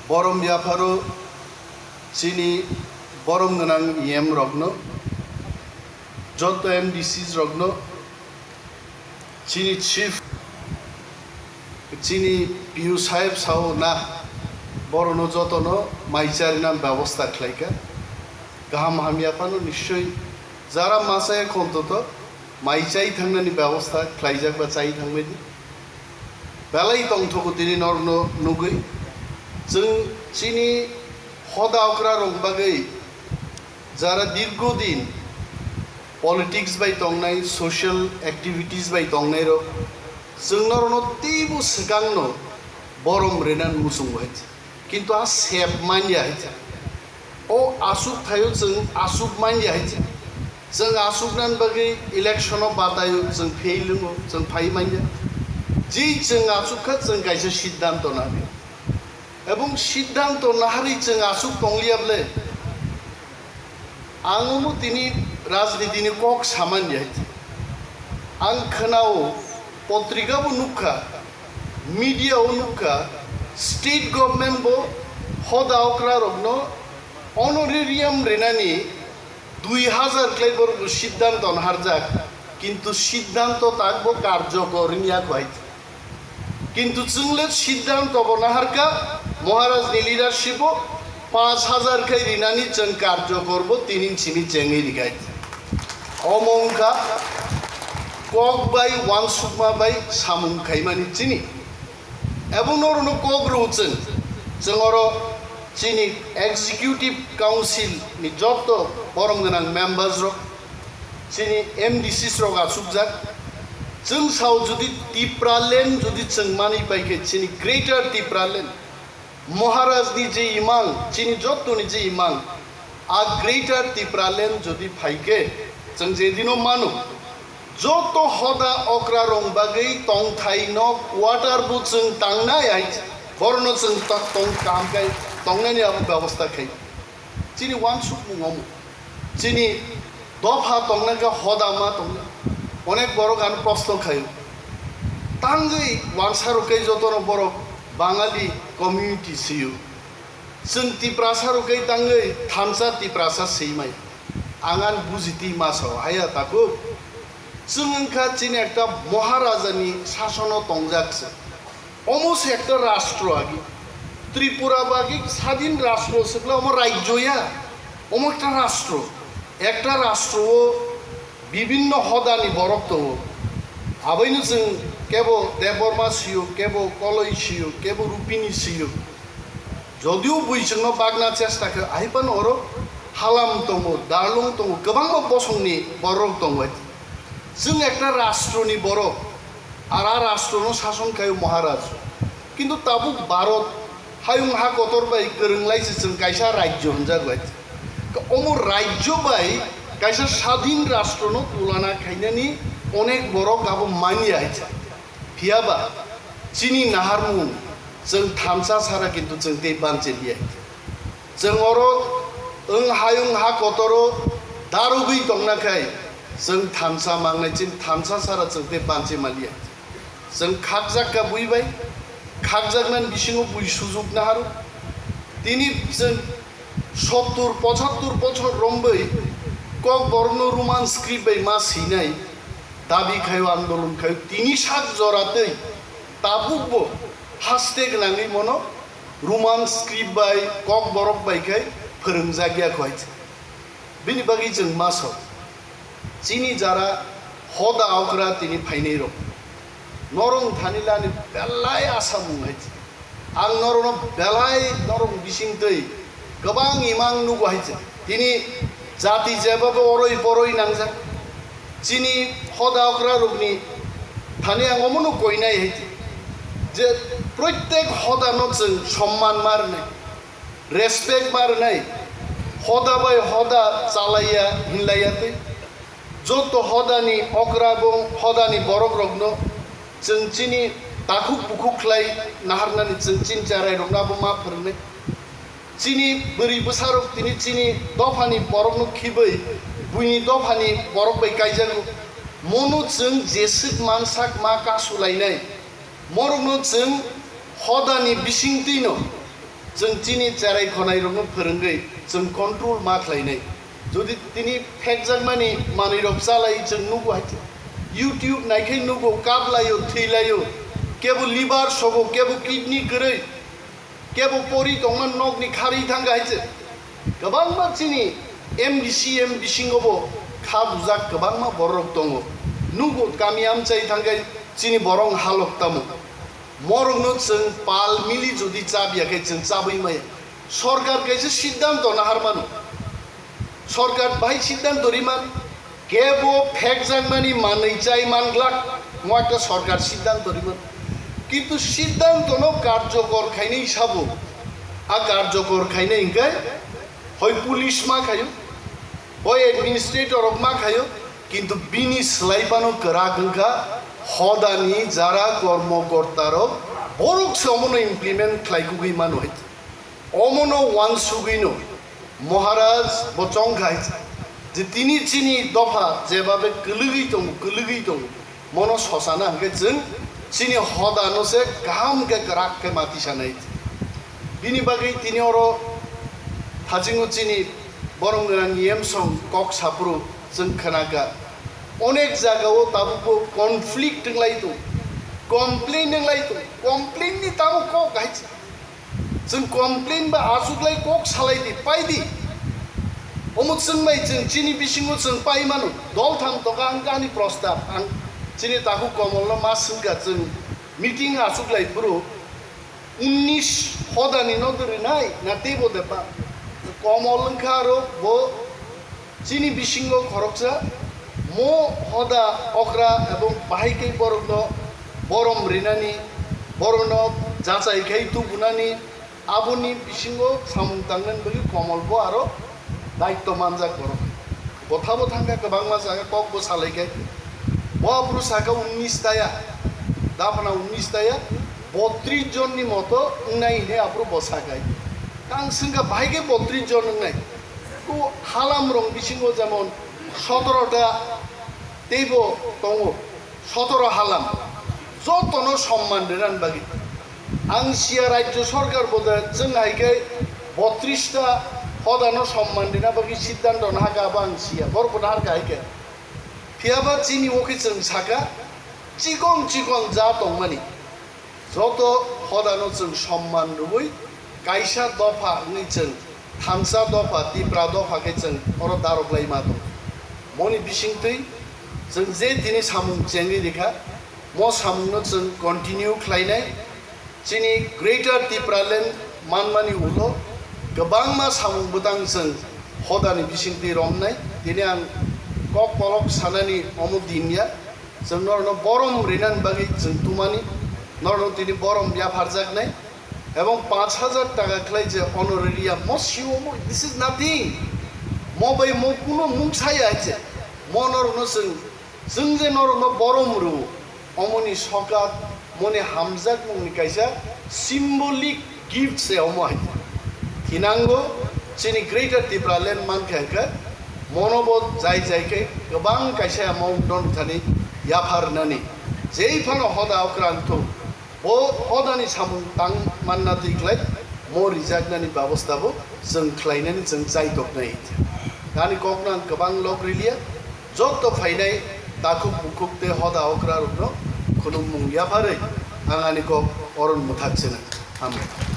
Borom Biafaro Chini Borom Ganang Yem Rogno Joto MDCs Rogno Chini Chief Chini Piu Sahib Sao Na Borono Jotono Maicharinam Bavosta Klaika Gaham Hamiapano Nishoi Zara Masaya Kontoto Maichai Tangani Bavosta Klaijak Bachai Tangmedi Balai Tongtoko Dini Norno Nugui Zeng Chini Hoda Okra Rongbagai Zara Dirgodin Politics by Tongnai, social activities by Tongnai Ro Zeng Norno Tibu Segangno Borom Renan Musung Wait Kinto a Sep Manya O Asuk Tayo Zeng Asuk Manya Zeng Asuk Nan Bagai election of Batayo Zeng Pailungo Zeng Pai Manya Ji Zeng Asukat Zeng Gaisa Shiddan Tonabi এবং সিদ্ধান্ত নাহারি চেং আসুক টংলিয়াবলে আঙমু তিনি রাজনীতিনি cock সামান যাইছে আং খনাও পত্রিকাবো নুখা মিডিয়াও নুখা state government বো হদা অকরা রগ্ন honorarium রেনানি 2000 ক্লাইবর সিদ্ধান্ত নাহারজাক কিন্তু সিদ্ধান্ত তাকবো কার্যকর নিয়া কইছে কিন্তু চুংলে সিদ্ধান্ত বনাহারকা মহারাজ নি লিডারশিপ 5000 খাই রিনানি চং কার্য করব তিনিন চিনি চেঙ্গি রিগাই অমংকা কক বাই ওয়ান সুকমা বাই সামুং খাইমানি চিনি এবং নরনো কক রুচেন জংর চিনি এক্সিকিউটিভ কাউন্সিল নি যত বরম গনাং মেম্বার্স র চিনি এমডিসিস র গাসুকজাক जों साव जुदि टिप्रालेण्ड जुदि जों मानि पाइके चिनि ग्रेटर टिप्रालेण्ड महाराज नि जे इमां चिनि जत्तनि जे इमां आ ग्रेटर टिप्रालेण्ड जुदि पाइके जों जेदिनो मानु जत हदा अक्रा रंबागै तंथाइनो वाटार बु जों तांनाय आइ बरनो जों तंग कामगाय तंनायनि आबु व्यवस्था खाइ चिनि वान सुक मुङम चिनि दफा तंनागा हदा मा तंना অনেক বড় গান প্রশ্ন খাই তাঙ্গই ওয়ানসারুকাই যতন বড় বাঙালি কমিউনিটি সিউ जों तिप्रासारुकाई तांगै थामसा तिप्रासा सैमाय आंगान बुजिति मासाव हाया ताको जों ओंखा चिन একটা মহারাজানি শাসন তংজাকছে অলমোস্ট একটা রাষ্ট্র আগে ত্রিপুরা বাগি স্বাধীন রাষ্ট্র সেগুলো আমার রাজ্যয়া অমো একটা রাষ্ট্র বিভিন্ন হদানি বরক্ত আবাইনো जों কেবল দেববর্মা সিও কেবল কলই সিও কেবল রূপিনী সিও যদিও বইজोंनो बागना চেষ্টাকে আইপান অর হালাম দङ দারলং দङ गोबां বসংনি বরক दङ जों একটা রাষ্ট্রনি বড় আর রাষ্ট্রনো শাসন খায় মহারাজ কিন্তু তাবু ভারত হায়ুং হা কতর বাই গরংলাইছে जों কাইসা রাজ্য হনজাগবাই অমো রাজ্য বাই কাইসা স্বাধীন রাষ্ট্রনো তুলনা খাইনানি অনেক বড় গাবো মানি আইছে ফিয়াবা চিনি নাহারমু जों थामसा सारा किन्तु जों दै बानजेलिया जों अर ओं हायुं हा कतरो दारुगै दंनाखाय जों थामसा मांनायसिन थामसा सारा जों दै बानजे मालिया जों खागजाका बुइबाय खागजाकनान बिसिङाव बुइ सुजुगना हारु तिनि जों 70-75 बछर रंबै কক বর্ণ রোমান স্ক্রিপ্ট মা সিনাই দাবি খায় আন্দোলন খায় তিনি সাত জরাতেই তাবুকবো হাসতে গলাঙি মনো রোমান স্ক্রিপ্ট বাই কক বরক বাইখায় फोरोंजागिया কইছে বিনি বাগি जों মাসও চিনি যারা হদা আওগ্রা তিনি ফাইনাই রক নরং থানিলানি বেলাই আশা বুङायছে आं नरनो बेलाय नरं बिसिंतै गोबां इमां नुगायছে তিনি জাতি যেভাবে অরই পরই নাংজা চিনি হদা অকরা রুগনি থানি আঙমনো কইনাই হইছে যে প্রত্যেক হদানো जों সম্মান মারনাই রেসপেক্ট মারনাই হদা বাই হদা চালাইয়া হিনলাইয়াতে যত হদানি অকরা বং হদানি বরক রগ্ন जों চিনি তাকুক বুকুকলাই নাহারনানি जों চিনচারাই রগনাবো मा फोरने চিনি বরি বসারক তিনি চিনি দফানি বরকনো খিबै বুইনি দফানি বরক বাই কাইজাगु मनो जों जेसिक मानसाक मा कासुलायनाय मरनो जों हदानि बिसिंतिनो जों तिनि चाराय खनाय रंग फोरोंगै जों कंट्रोल मा खालायनाय जुदि तिनि फेकजाक मानि मानिरब जालाय जों नुगो हायते यूट्यूब नायखै नुगो काबलायो थैलायो केबो लिभार सगो केबो किडनी गरै केबो परि दंमोन नगनि खारि थांगा हायते गोबां मा तिनि एमडीसीएम बिसिङावबो खाबुजाक गोबां मा बरक दङ नुगो गामि आमचाय थांगाय तिनि बरं हालक तामो मरंनो जों पाल मिली जुदि चाबियाखै जों चाबै माय सरकार कैसे सिद्धांत नाहारमानो सरकार भाई सिद्धांत रिमान केबो फेकजाक मानि मानै चाय मानग्लाक मटा सरकार सिद्धांत रिमान किन्तु सिद्धांत न कार्यकर खायनै हिसाबो आ कार्यकर खायनै इंगाय हय पुलिस मा खायो हय एडमिनिस्ट्रेटर मा खायो किन्तु बिनि स्लाइपानो करागंखा हदानि जारा कर्मकर्तारो बरक समनो इमप्लिमेंट खालायगुगै मानो है अमनो वान सुगैनो महाराज बचंग खाय जे तिनि चिनि दफा जेबाबे गलगै दं मनो ससाना हंके जों चिनि हदानो से गाहाम के कराक के माति सानाय बिनि बागै तिनि अरो थाजिङो चिनि बरंगरां येमसं कक साप्रु जों खोनागा अनेक जागाव ताबुको कनफ्लिक्ट नंलायतो कमप्लेन नंलायतो कमप्लेन नि ताबु कक गायच जों कमप्लेन बा आसुगलाय कक सालायदि पाइदि अमुक जों माय जों चिनि बिसिङो जों पाइमानो दल थाम तका आंगानि प्रस्ताव आं चिनि ताकु कमलनो मा सोंगा जों मिटिं आसुगलाय पुरो 19 हदानि नदरि नाय ना तेबो देपा कमलंखारो बो चिनि बिसिङो खरकसा मो हदा अक्रा एवं बाहायकै बरनो बरम रिनानि बरनो जाचायखै तुबुनानि आबुनि बिसिङो सामुं तांगन बगि कमलबो आरो दायित्व मानजा करो गथाबो थांगा गोबां मा जागा ककबो सालायखै बहाब्रु साका 19 ताया दाफना 19 ताया 32 जननि मतो उनायने आब्रु बसागाय कां सिंगा बाहायकै 32 जन नाय को हालाम रं बिसिङो जेमन 17টা तेबो दङ 17 हालाम जतनो सम्मान देनान बागि आं सिया राज्य सरकार बोदे जों हायकै 32টা हदानो सम्मान देना बागि सिद्धांत नागा बां सिया बरबना हारगा हायकै फियाबा चिनि ओके जों साका चिकन जा दंमानि जत हदानो जों सम्मान रुबै कायसा दफा नै जों थामसा दफा तिप्रा दफाकै जों अर दारगलाय मा दं मनि बिसिंथै जों जे दिनै सामुं जेंनि लेखा म सामुंनो जों कन्टिन्यू खालायनाय चिनि ग्रेटर तिप्रालेण्ड मानमानि उलो गोबां मा सामुं बोदां जों हदानि बिसिंथै रमनाय दिनै आं कक पलक सानानि अमुक दिनिया जों नरनो बरम रिनान बागै जों तुमानि नरनो दिनै बरम ब्याफारजाकनाय এবং 5000 টাকা খাই যে অনারেরিয়া মসিও দিস ইজ নাথিং মবাই ম কোনো মুংসাই আছে মনর নসং जों जे नरनो बरम रु अमनि सकात मने हामजाक मुंनि कायसा सिम्बलिक गिफ्ट से अमहाय थिनांगो चिनि ग्रेटर तिप्रालेण्ड मानखायका मनोबोध जायके गोबां कायसा अमाउन्ट दन थानि याफारनानि जेइ फानो हदा अक्रांतो बो हदानि सामुं तां मानना दिग्लाय म रिजागनानि व्यवस्थाबो जों खालायनानै जों जायदबनाय दानि ककनां गोबां लक रिलिया जत फायनाय दाखुक बुकुकते हदा अक्रा रुनो खुनु मुंगिया फारै आंहानि कक अरन मुथाकसेना हामबाय